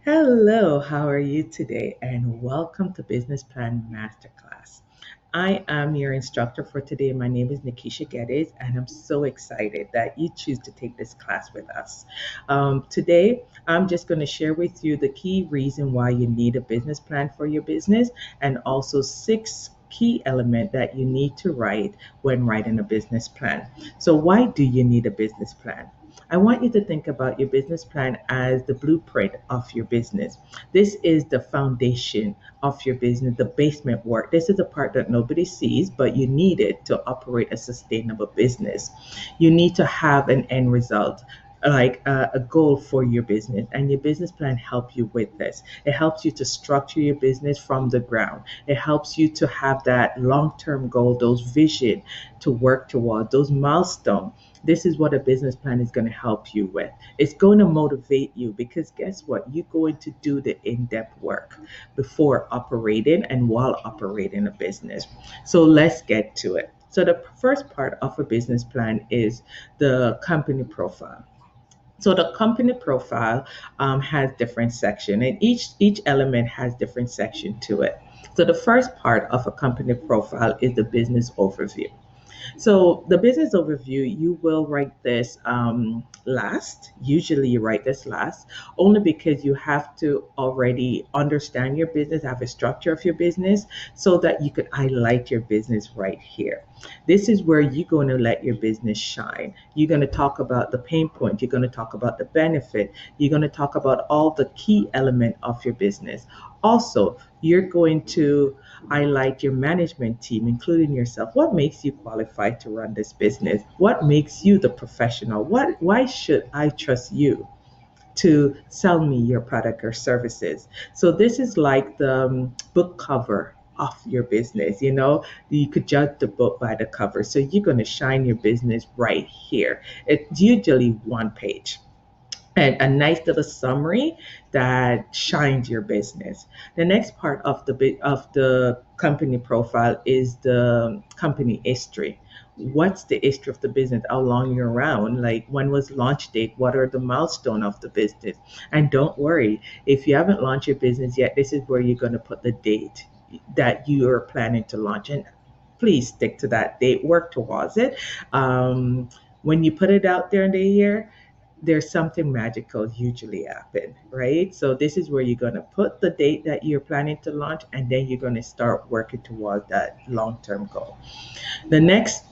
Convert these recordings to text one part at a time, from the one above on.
Hello, how are you today? And welcome to Business Plan Masterclass. I am your instructor for today. My name is Nikisha Geddes, and I'm so excited that you choose to take this class with us. Today, I'm just going to share with you the key reason why you need a business plan for your business and also six key element that you need to write when writing a business plan. So why do you need a business plan? I want you to think about your business plan as the blueprint of your business. This is the foundation of your business, the basement work. This is the part that nobody sees, but you need it to operate a sustainable business. You need to have an end result, like a goal for your business, and your business plan help you with this. It helps you to structure your business from the ground. It helps you to have that long-term goal, those vision to work toward, those milestones. This is what a business plan is going to help you with. It's going to motivate you because guess what? You're going to do the in-depth work before operating and while operating a business. So let's get to it. So the first part of a business plan is the company profile. So the company profile has different section, and each element has different section to it. So the first part of a company profile is the business overview. So the business overview, you will write this last. Usually you write this last, only because you have to already understand your business, have a structure of your business, so that you could highlight your business right here. This is where you're going to let your business shine. You're going to talk about the pain point. You're going to talk about the benefit. You're going to talk about all the key element of your business. Also, you're going to highlight your management team, including yourself. What makes you qualified to run this business? What makes you the professional? Why should I trust you to sell me your product or services? So this is like the book cover of your business. You could judge the book by the cover. So you're going to shine your business right here. It's usually one page and a nice little summary that shines your business. The next part of the company profile is the company history. What's the history of the business? How long you're around? Like when was launch date? What are the milestone of the business? And don't worry, if you haven't launched your business yet, this is where you're going to put the date that you are planning to launch. And please stick to that date. Work towards it. When you put it out there in the year, there's something magical usually happen, right? So this is where you're going to put the date that you're planning to launch, and then you're going to start working towards that long-term goal. The next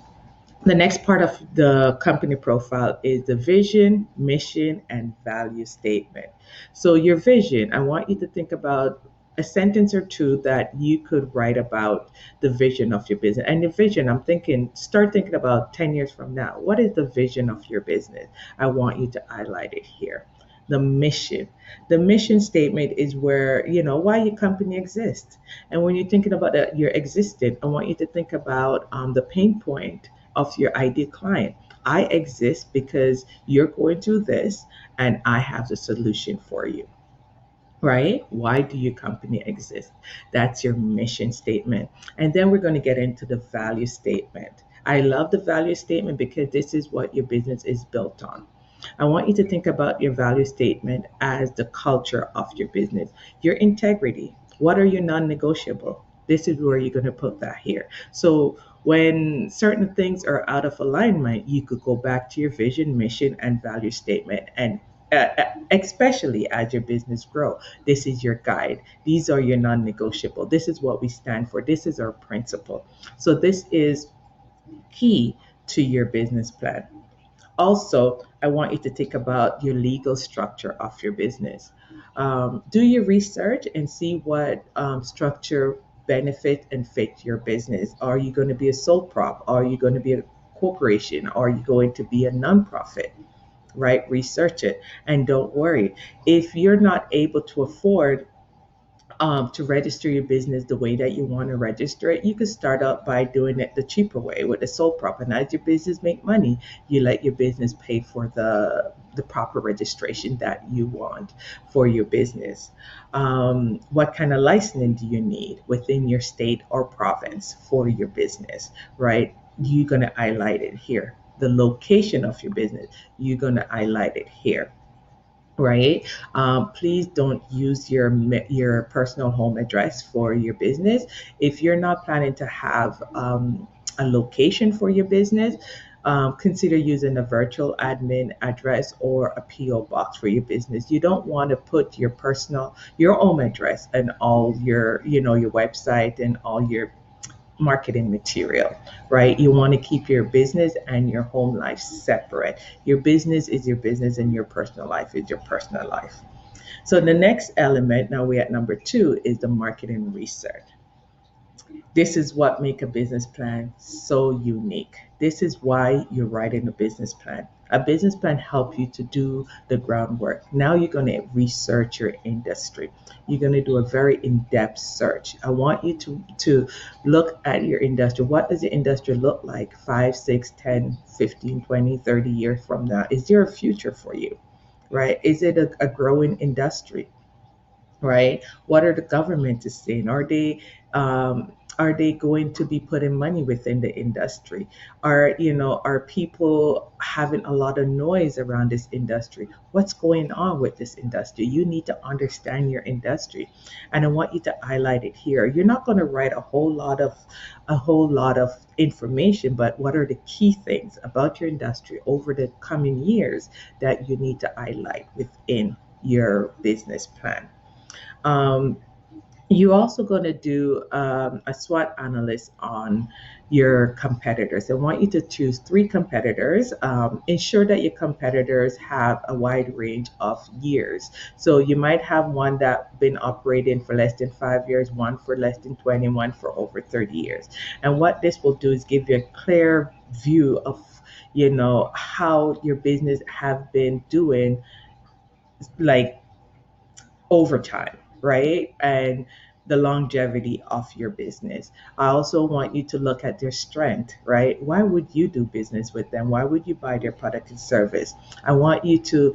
the next part of the company profile is the vision, mission, and value statement. So, your vision, I want you to think about a sentence or two that you could write about the vision of your business. And the vision, start thinking about 10 years from now. What is the vision of your business? I want you to highlight it here. The mission. The mission statement is where, why your company exists. And when you're thinking about that, your existence, I want you to think about the pain point of your ideal client. I exist because you're going through this and I have the solution for you. Right? Why do your company exist? That's your mission statement. And then we're going to get into the value statement. I love the value statement because this is what your business is built on. I want you to think about your value statement as the culture of your business, your integrity. What are your non negotiable? This is where you're going to put that here. So when certain things are out of alignment, you could go back to your vision, mission, and value statement, and especially as your business grow, this is your guide. These are your non-negotiable. This is what we stand for. This is our principle. So this is key to your business plan. Also, I want you to think about your legal structure of your business. Do your research and see what structure benefit and fit your business. Are you going to be a sole prop? Are you going to be a corporation? Are you going to be a nonprofit? Right? Research it. And don't worry, if you're not able to afford to register your business the way that you want to register it, you can start out by doing it the cheaper way with a sole prop. And as your business make money, you let your business pay for the proper registration that you want for your business. What kind of licensing do you need within your state or province for your business, right? You're going to highlight it here. The location of your business, you're going to highlight it here, right? Please don't use your personal home address for your business. If you're not planning to have a location for your business, consider using a virtual admin address or a PO box for your business. You don't want to put your home address and all your website and all your marketing material, right? You want to keep your business and your home life separate. Your business is your business and your personal life is your personal life. So the next element, now we're at number two, is the marketing research. This is what make a business plan so unique. This is why you're writing a business plan. A business plan helps you to do the groundwork. Now you're going to research your industry. You're going to do a very in-depth search. I want you to look at your industry. What does the industry look like 5, 6, 10, 15, 20, 30 years from now? Is there a future for you? Right? Is it a growing industry? Right? What are the government is saying? Are they going to be putting money within the industry? Are people having a lot of noise around this industry? What's going on with this industry? You need to understand your industry, and I want you to highlight it here. You're not going to write a whole lot of information, but what are the key things about your industry over the coming years that you need to highlight within your business plan? Um, you also going to do a SWOT analysis on your competitors. I want you to choose three competitors. Ensure that your competitors have a wide range of years. So you might have one that been operating for less than 5 years, one for less than 20, one for over 30 years. And what this will do is give you a clear view of how your business have been doing, like, over time, right? And the longevity of your business. I also want you to look at their strength, right? Why would you do business with them? Why would you buy their product and service? I want you to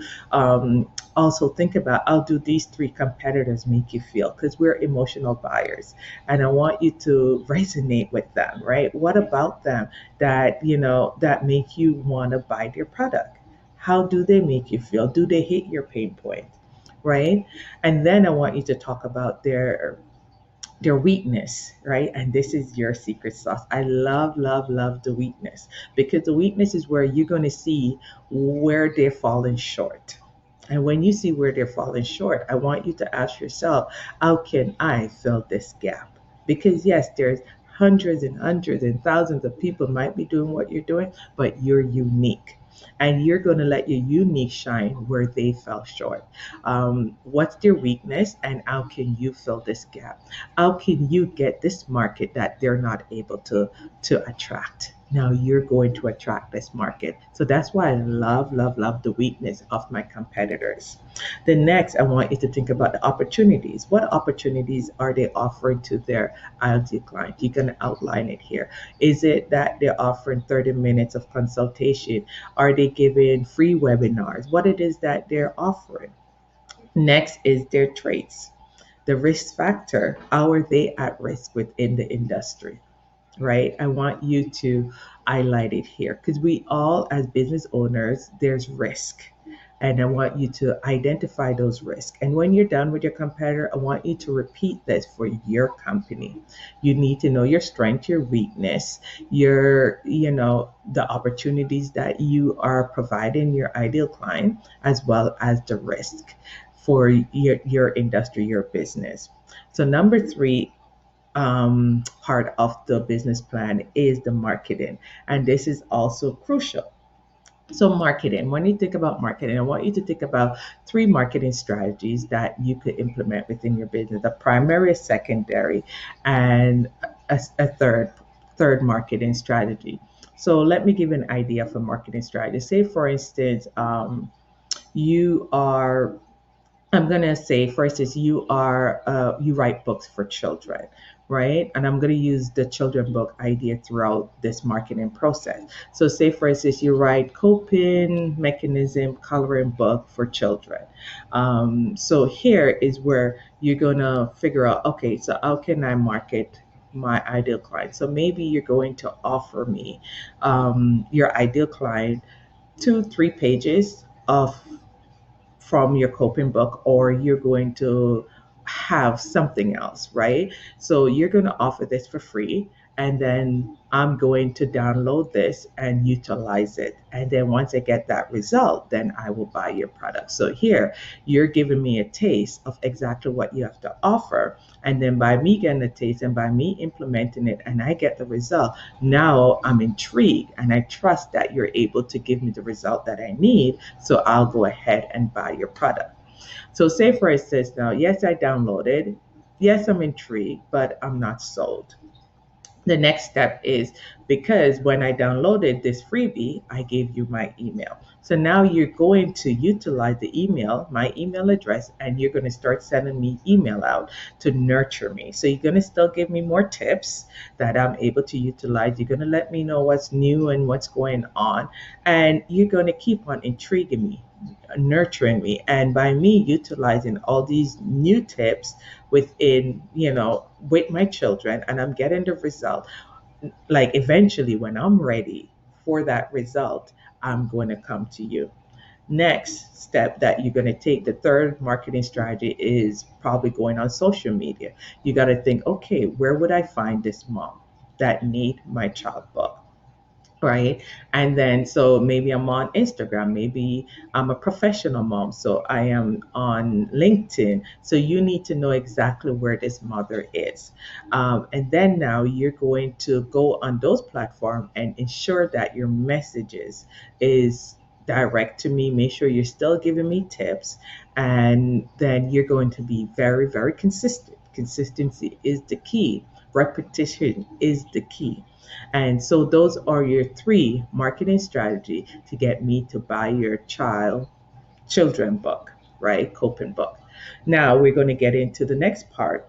also think about, how do these three competitors make you feel? Because we're emotional buyers, and I want you to resonate with them, right? What about them that make you want to buy their product? How do they make you feel? Do they hit your pain point? Right? And then I want you to talk about their weakness, right? And this is your secret sauce. I love, love, love the weakness, because the weakness is where you're going to see where they're falling short. And when you see where they're falling short, I want you to ask yourself, how can I fill this gap? Because yes, there's hundreds and thousands of people might be doing what you're doing, but you're unique. And you're going to let your unique shine where they fell short. What's their weakness, and how can you fill this gap? How can you get this market that they're not able to attract? Now you're going to attract this market. So that's why I love, love, love the weakness of my competitors. The next, I want you to think about the opportunities. What opportunities are they offering to their ideal client? You can outline it here. Is it that they're offering 30 minutes of consultation? Are they giving free webinars? What it is that they're offering? Next is their traits. The risk factor. How are they at risk within the industry? Right? I want you to highlight it here, because we all, as business owners, there's risk. And I want you to identify those risks. And when you're done with your competitor, I want you to repeat this for your company. You need to know your strength, your weakness, the opportunities that you are providing your ideal client, as well as the risk for your industry, your business. So number three, part of the business plan is the marketing. And this is also crucial. So, marketing, when you think about marketing, I want you to think about three marketing strategies that you could implement within your business: a primary, a secondary, and a third marketing strategy. So, let me give an idea of a marketing strategy. Say, for instance, you are I'm gonna say, for instance, you write books for children, right? And I'm gonna use the children book idea throughout this marketing process. So, say for instance, you write coping mechanism coloring book for children. So here is where you're gonna figure out, okay, so how can I market my ideal client? So maybe you're going to offer me your ideal client 2, 3 pages of from your coping book, or you're going to have something else, right? So you're going to offer this for free, and then I'm going to download this and utilize it. And then once I get that result, then I will buy your product. So here, you're giving me a taste of exactly what you have to offer. And then by me getting a taste and by me implementing it and I get the result, now I'm intrigued and I trust that you're able to give me the result that I need. So I'll go ahead and buy your product. So say for instance now, yes, I downloaded. Yes, I'm intrigued, but I'm not sold. The next step is, because when I downloaded this freebie, I gave you my email. So now you're going to utilize the email, my email address, and you're going to start sending me email out to nurture me. So you're going to still give me more tips that I'm able to utilize. You're going to let me know what's new and what's going on. And you're going to keep on intriguing me, nurturing me. And by me utilizing all these new tips within, with my children, and I'm getting the result, like eventually when I'm ready for that result, I'm going to come to you. Next step that you're going to take, the third marketing strategy, is probably going on social media. You got to think, okay, where would I find this mom that need my child book? Right. And then, so maybe I'm on Instagram, maybe I'm a professional mom, so I am on LinkedIn. So you need to know exactly where this mother is. And then now you're going to go on those platforms and ensure that your messages is direct to me. Make sure you're still giving me tips. And then you're going to be very, very consistent. Consistency is the key. Repetition is the key. And so those are your three marketing strategy to get me to buy your children book, right? Coping book. Now we're going to get into the next part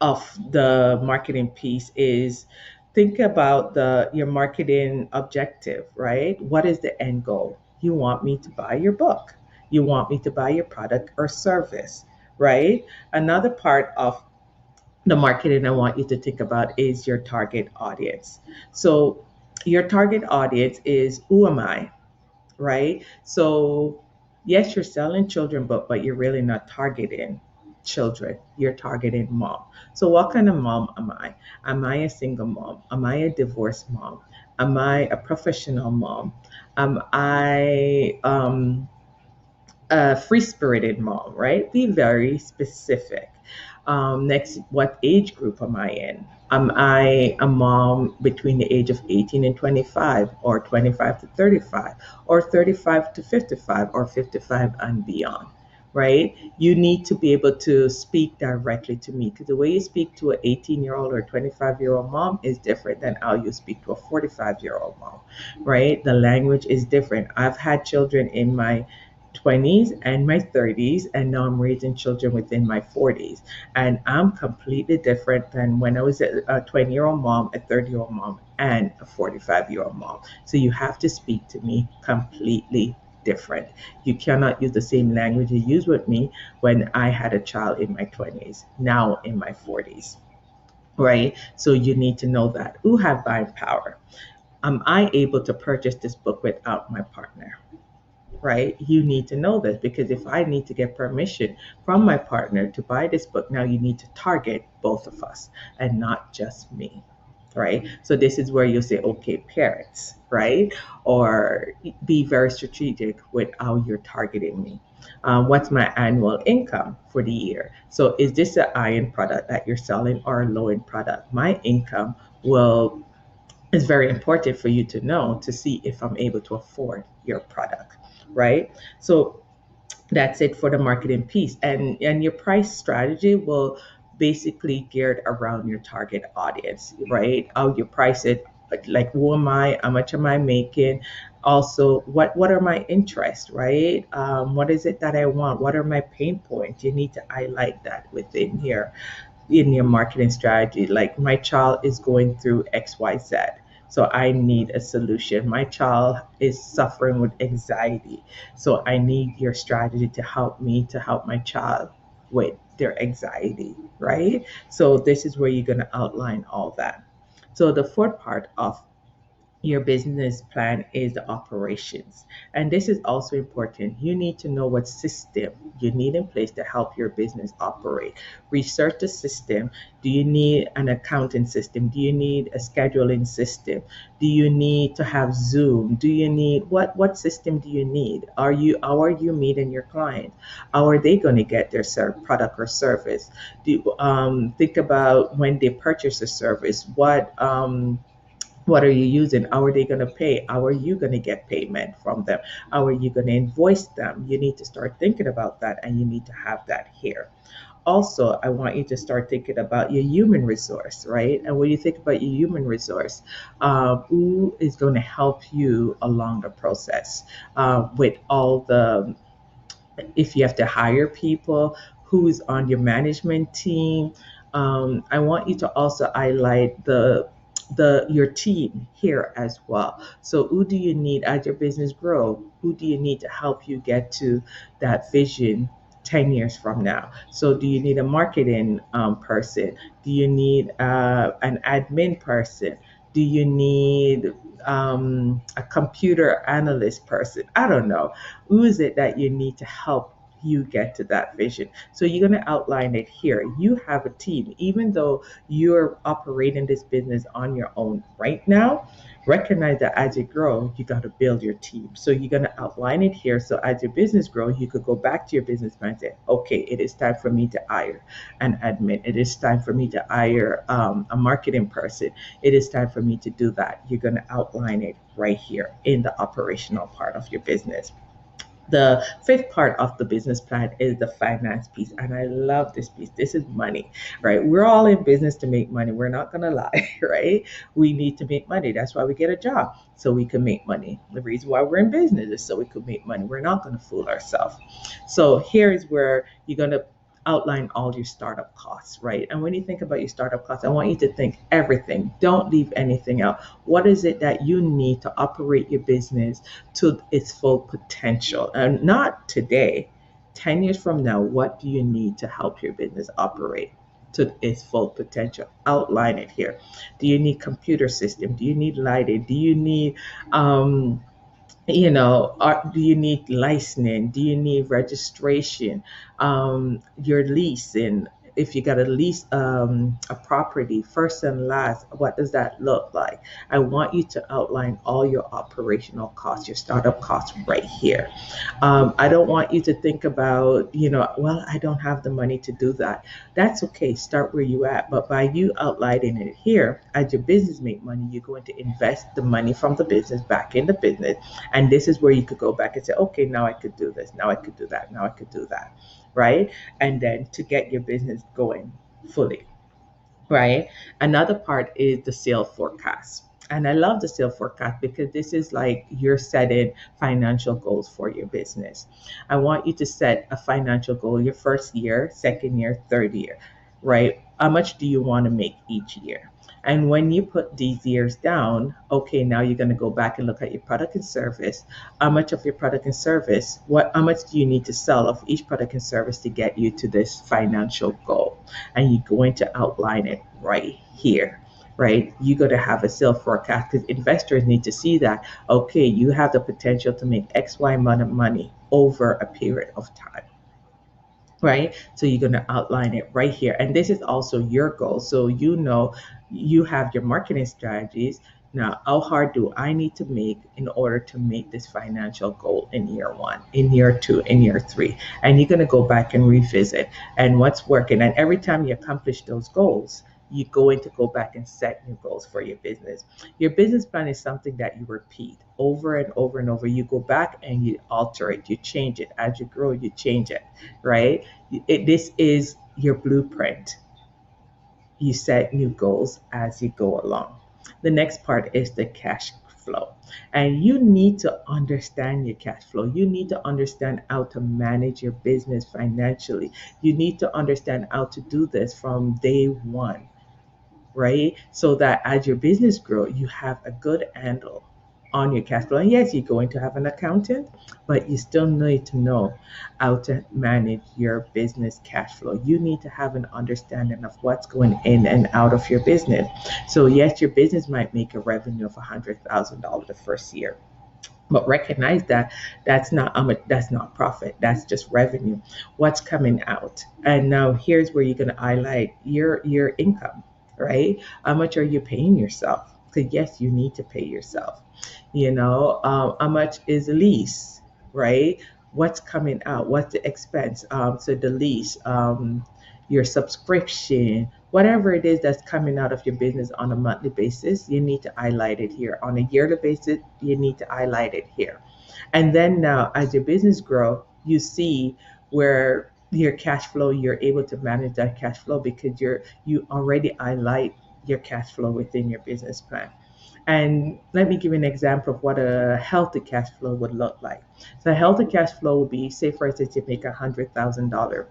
of the marketing piece, is think about the your marketing objective, right? What is the end goal? You want me to buy your book. You want me to buy your product or service, right? Another part of the marketing I want you to think about is your target audience. So your target audience is, who am I, right? So yes, you're selling children book, but you're really not targeting children. You're targeting mom. So what kind of mom am I? Am I a single mom? Am I a divorced mom? Am I a professional mom? Am I a free spirited mom, right? Be very specific. Next, what age group am I in? Am I a mom between the age of 18 and 25, or 25 to 35, or 35 to 55, or 55 and beyond? Right? You need to be able to speak directly to me, because the way you speak to an 18-year-old or 25-year-old mom is different than how you speak to a 45-year-old mom, right? The language is different. I've had children in my 20s and my 30s, and now I'm raising children within my 40s, and I'm completely different than when I was a 20-year-old mom, a 30-year-old mom, and a 45-year-old mom. So you have to speak to me completely different. You cannot use the same language you used with me when I had a child in my 20s, now in my 40s, right? So you need to know that. Who have buying power? Am I able to purchase this book without my partner? Right? You need to know this, because if I need to get permission from my partner to buy this book, now you need to target both of us and not just me. Right? So this is where you say, okay, parents, right? Or be very strategic with how you're targeting me. What's my annual income for the year? So is this an high-end product that you're selling or a low-end product? My income will is very important for you to know, to see if I'm able to afford your product, right? So that's it for the marketing piece. And your price strategy will basically geared around your target audience, right? How you price it, like who am I, how much am I making, also what are my interests, right? What is it that I want, what are my pain points? You need to highlight that within here in your marketing strategy. Like, my child is going through XYZ, so I need a solution. My child is suffering with anxiety, so I need your strategy to help me to help my child with their anxiety, right? So this is where you're going to outline all that. So the fourth part of your business plan is the operations. And this is also important. You need to know what system you need in place to help your business operate. Research the system. Do you need an accounting system? Do you need a scheduling system? Do you need to have Zoom? Do you need what system do you need? How are you meeting your client? How are they going to get their product or service? Think about when they purchase a service. What are you using? How are they going to pay? How are you going to get payment from them? How are you going to invoice them? You need to start thinking about that, and you need to have that here. Also, I want you to start thinking about your human resource, right? And when you think about your human resource, who is going to help you along the process with all the, if you have to hire people, who's on your management team. I want you to also highlight the your team here as well. So who do you need as your business grow? Who do you need to help you get to that vision 10 years from now? So do you need a marketing person? Do you need an admin person? Do you need a computer analyst person? I don't know. Who is it that you need to help you get to that vision? So you're going to outline it here. You have a team. Even though you're operating this business on your own right now, recognize that as you grow, you got to build your team. So you're going to outline it here. So as your business grows, you could go back to your business plan and say, okay, it is time for me to hire an admin. It is time for me to hire a marketing person. It is time for me to do that. You're going to outline it right here in the operational part of your business. The fifth part of the business plan is the finance piece. And I love this piece. This is money, right? We're all in business to make money. We're not going to lie, right? We need to make money. That's why we get a job, so we can make money. The reason why we're in business is so we could make money. We're not going to fool ourselves. So here is where you're going to outline all your startup costs, right? And when you think about your startup costs, I want you to think everything. Don't leave anything out. What is it that you need to operate your business to its full potential? And not today, 10 years from now, what do you need to help your business operate to its full potential? Outline it here. Do you need computer system? Do you need lighting? Do you need do you need licensing? Do you need registration? Your lease, and if you got to lease a property, first and last, what does that look like? I want you to outline all your operational costs, your startup costs right here. I don't want you to think about, well, I don't have the money to do that. That's okay. Start where you at. But by you outlining it here, as your business make money, you're going to invest the money from the business back in the business. And this is where you could go back and say, okay, now I could do this. Now I could do that. Now I could do that. Right. And then to get your business going fully. Right. Another part is the sales forecast. And I love the sales forecast because this is like you're setting financial goals for your business. I want you to set a financial goal your first year, second year, third year, right? How much do you want to make each year? And when you put these years down, okay, now you're going to go back and look at your product and service. How much of your product and service, how much do you need to sell of each product and service to get you to this financial goal? And you're going to outline it right here, right? You're going to have a sales forecast because investors need to see that, okay, you have the potential to make X, Y amount of money over a period of time. Right? So you're going to outline it right here. And this is also your goal. So you have your marketing strategies. Now, how hard do I need to make in order to make this financial goal in year one, in year two, in year three? And you're going to go back and revisit and what's working. And every time you accomplish those goals, you're going to go back and set new goals for your business. Your business plan is something that you repeat over and over and over. You go back and you alter it, you change it. As you grow, you change it, right? This is your blueprint. You set new goals as you go along. The next part is the cash flow. And you need to understand your cash flow. You need to understand how to manage your business financially. You need to understand how to do this from day one, right? So that as your business grows, you have a good handle on your cash flow. And yes, you're going to have an accountant, but you still need to know how to manage your business cash flow. You need to have an understanding of what's going in and out of your business. So yes, your business might make a revenue of $100,000 the first year, but recognize that that's not that's not profit, that's just revenue, what's coming out. And now here's where you're going to highlight your income, right? How much are you paying yourself? Because yes, you need to pay yourself. How much is the lease, right? What's coming out, what's the expense? So the lease, your subscription, whatever it is that's coming out of your business on a monthly basis, you need to highlight it here. On a yearly basis, you need to highlight it here. And then now, as your business grow, you see where your cash flow, you're able to manage that cash flow because you already highlight your cash flow within your business plan. And let me give you an example of what a healthy cash flow would look like. So a healthy cash flow would be, say for instance, you make $100,000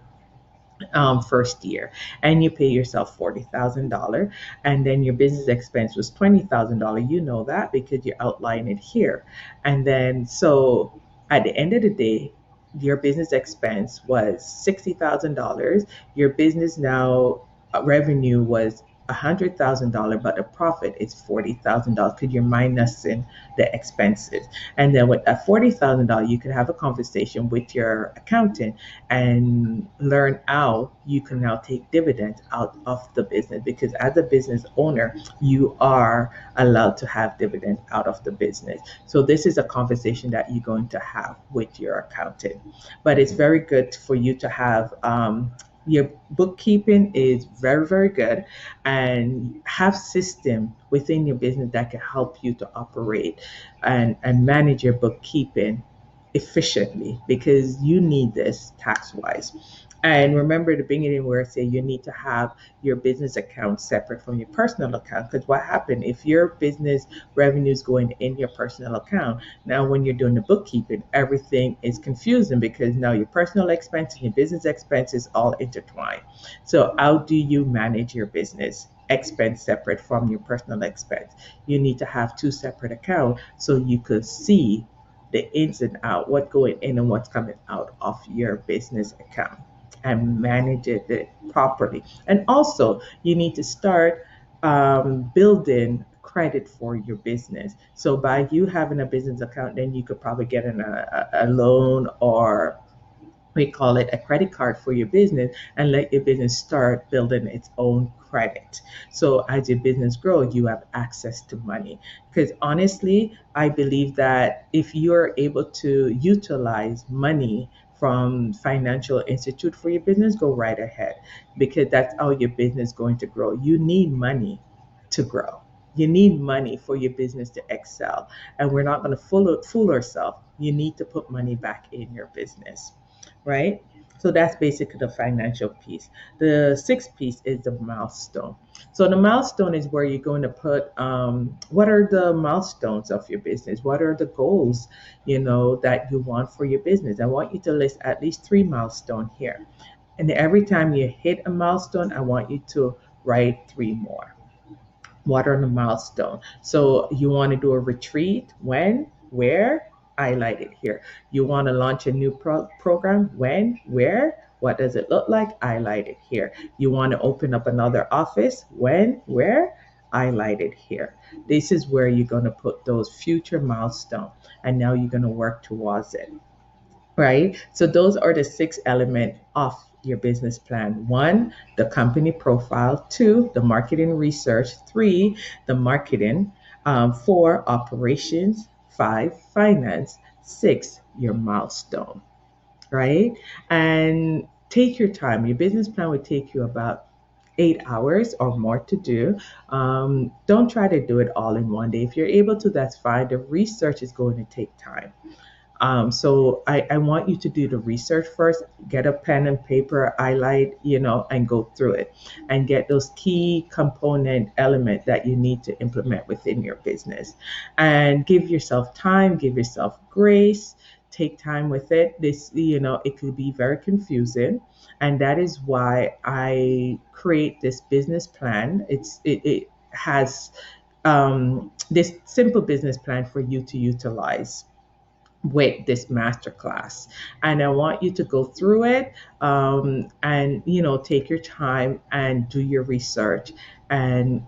first year, and you pay yourself $40,000, and then your business expense was $20,000. You know that because you outline it here. And then so at the end of the day, your business expense was $60,000. Your business now revenue was $100,000, but the profit is $40,000 because you're minusing the expenses. And then with that $40,000, you could have a conversation with your accountant and learn how you can now take dividends out of the business, because as a business owner, you are allowed to have dividends out of the business. So this is a conversation that you're going to have with your accountant. But it's very good for you to have your bookkeeping is very, very good, and have system within your business that can help you to operate and manage your bookkeeping efficiently, because you need this tax wise. And remember the beginning where I say you need to have your business account separate from your personal account. Because what happened if your business revenue is going in your personal account? Now, when you're doing the bookkeeping, everything is confusing because now your personal expense and your business expenses all intertwined. So, how do you manage your business expense separate from your personal expense? You need to have two separate accounts so you could see the ins and out, what going in and what's coming out of your business account, and manage it properly. And also, you need to start building credit for your business. So by you having a business account, then you could probably get a loan, or we call it a credit card for your business, and let your business start building its own credit. So as your business grows, you have access to money. Because honestly, I believe that if you're able to utilize money from financial institute for your business, go right ahead, because that's how your business is going to grow. You need money to grow. You need money for your business to excel. And we're not going to fool ourselves. You need to put money back in your business, right? So that's basically the financial piece. The sixth piece is the milestone. So the milestone is where you're going to put what are the milestones of your business? What are the goals, that you want for your business? I want you to list at least three milestones here. And every time you hit a milestone, I want you to write three more. What are the milestones? So you want to do a retreat, when, where, highlight it here. You want to launch a new program, when, where, what does it look like, highlight it here. You want to open up another office, when, where, highlight it here. This is where you're going to put those future milestones, and now you're going to work towards it, right? So those are the six elements of your business plan. One, the company profile. Two, the marketing research. Three, the marketing. Four, operations. Five, finance. Six, your milestone, right? And take your time. Your business plan would take you about 8 hours or more to do. Don't try to do it all in one day. If you're able to, that's fine. The research is going to take time. So I want you to do the research first, get a pen and paper, highlight, and go through it and get those key component element that you need to implement within your business, and give yourself time, give yourself grace, take time with it. This, it could be very confusing. And that is why I create this business plan. It has this simple business plan for you to utilize with this masterclass. And I want you to go through it, and take your time and do your research, and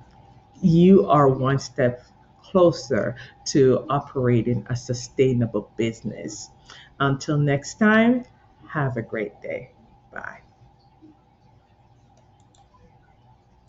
you are one step closer to operating a sustainable business. Until next time, have a great day. Bye.